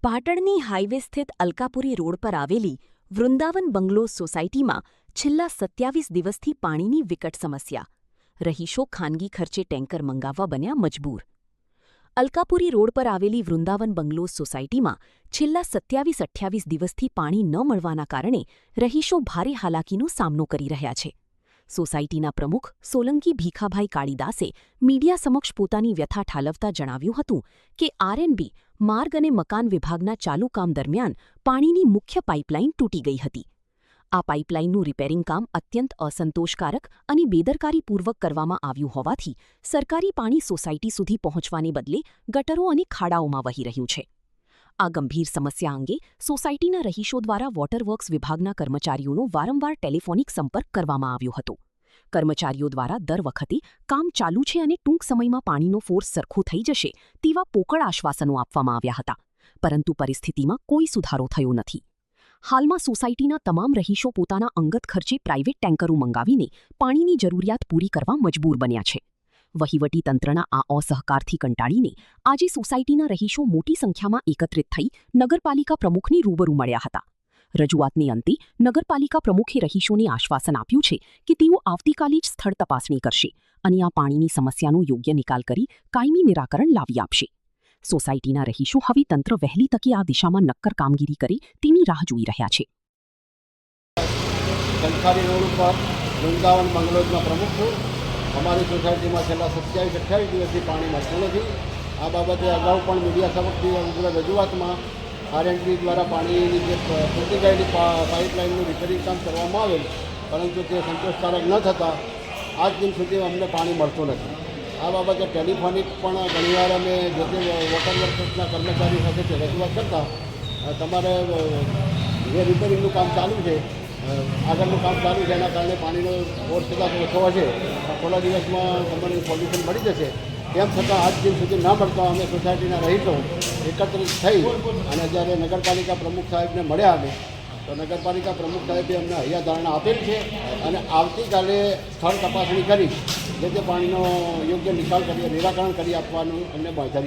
પાટણની હાઈવે સ્થિત અલકાપુરી રોડ પર આવેલી વૃંદાવન બંગલોઝ સોસાયટીમાં છેલ્લા 27 દિવસથી પાણીની વિકટ સમસ્યા. રહીશો ખાનગી ખર્ચે ટેન્કર મંગાવવા બન્યા મજબૂર. અલકાપુરી રોડ પર આવેલી વૃંદાવન બંગલોઝ સોસાયટીમાં છેલ્લા 27-28 દિવસથી પાણી ન મળવાના કારણે રહીશો ભારે હાલાકીનો સામનો કરી રહ્યા છે. સોસાયટીના પ્રમુખ સોલંકી ભીખાભાઈ કાળીદાસે મીડિયા સમક્ષ પોતાની વ્યથા ઠાલવતા જણાવ્યું હતું કે આરએનબી માર્ગ અને મકાન વિભાગના ચાલુ કામ દરમિયાન પાણીની મુખ્ય પાઇપલાઇન તૂટી ગઈ હતી. આ પાઇપલાઇનનું રિપેરિંગ કામ અત્યંત અસંતોષકારક અને બેદરકારીપૂર્વક કરવામાં આવ્યું હોવાથી સરકારી પાણી સોસાયટી સુધી પહોંચવાને બદલે ગટરો અને ખાડાઓમાં વહી રહ્યું છે. આ ગંભીર સમસ્યા અંગે સોસાયટીના રહીશો દ્વારા વોટરવર્ક્સ વિભાગના કર્મચારીઓનો વારંવાર ટેલિફોનિક સંપર્ક કરવામાં આવ્યો હતો. કર્મચારીઓ દ્વારા દર વખતે કામ ચાલુ છે અને ટૂંક સમયમાં પાણીનો ફોર્સ સરખો થઈ જશે તેવા પોકળ આશ્વાસનો આપવામાં આવ્યા હતા, પરંતુ પરિસ્થિતિમાં કોઈ સુધારો થયો નથી. હાલમાં સોસાયટીના તમામ રહીશો પોતાના અંગત ખર્ચે પ્રાઇવેટ ટેન્કરો મંગાવીને પાણીની જરૂરિયાત પૂરી કરવા મજબૂર બન્યા છે. વહીવટીતંત્રના આ અસહકારથી કંટાળીને આજે સોસાયટીના રહીશો મોટી સંખ્યામાં એકત્રિત થઈ નગરપાલિકા પ્રમુખની રૂબરૂ મળ્યા હતા. રજૂઆતને અંતે નગરપાલિકા પ્રમુખે રહીશોને આશ્વાસન આપ્યું છે કે તેઓ આવતીકાલે જ સ્થળ તપાસણી કરશે અને આ પાણીની સમસ્યાનો યોગ્ય નિકાલ કરી કાયમી નિરાકરણ લાવી આપશે. સોસાયટીના રહીશો હવે તંત્ર વહેલી તકે આ દિશામાં નક્કર કામગીરી કરે તેની રાહ જોઈ રહ્યા છે. સરકારી રોડ ઉપર વૃંદાવન બંગલોઝના પ્રમુખ છું. અમારી સોસાયટીમાં છેલ્લા 27-28 દિવસથી પાણી મળતું નથી. આ બાબતે અગાઉ પણ મીડિયા સમક્ષથી ઉગ્ર રજૂઆતમાં આરએનબી દ્વારા પાણીની જે તૂટી ગયેલી પાઇપલાઇનનું રિપેરિંગ કામ કરવામાં આવેલ, પરંતુ તે સંતોષકારક ન થતાં આજ દિન સુધી અમને પાણી મળતું નથી. આ બાબતે ટેલિફોનિક પણ ઘણીવાર અમે જે તે વોટરવર્ક્સના કર્મચારી સાથે રજૂઆત કરતા તમારે જે રિપેરિંગનું કામ ચાલુ છે, આગળનું કામ ચાલુ છે, એના કારણે પાણીનો ફોર્સ કદાચ ઓછો હશે, થોડા દિવસમાં તમને સોલ્યુશન મળી જશે. તેમ છતાં આજ દિન સુધી ન મળતા અમે સોસાયટીના રહીશો એકત્રિત થઈ અને જ્યારે નગરપાલિકા પ્રમુખ સાહેબને મળ્યા અમે, તો નગરપાલિકા પ્રમુખ સાહેબે અમને હૈયાધારણા આપેલ છે અને આવતીકાલે સ્થળ તપાસણી કરી જે તે પાણીનો યોગ્ય નિકાલ કરી નિરાકરણ કરી આપવાનું અમને બાંધરી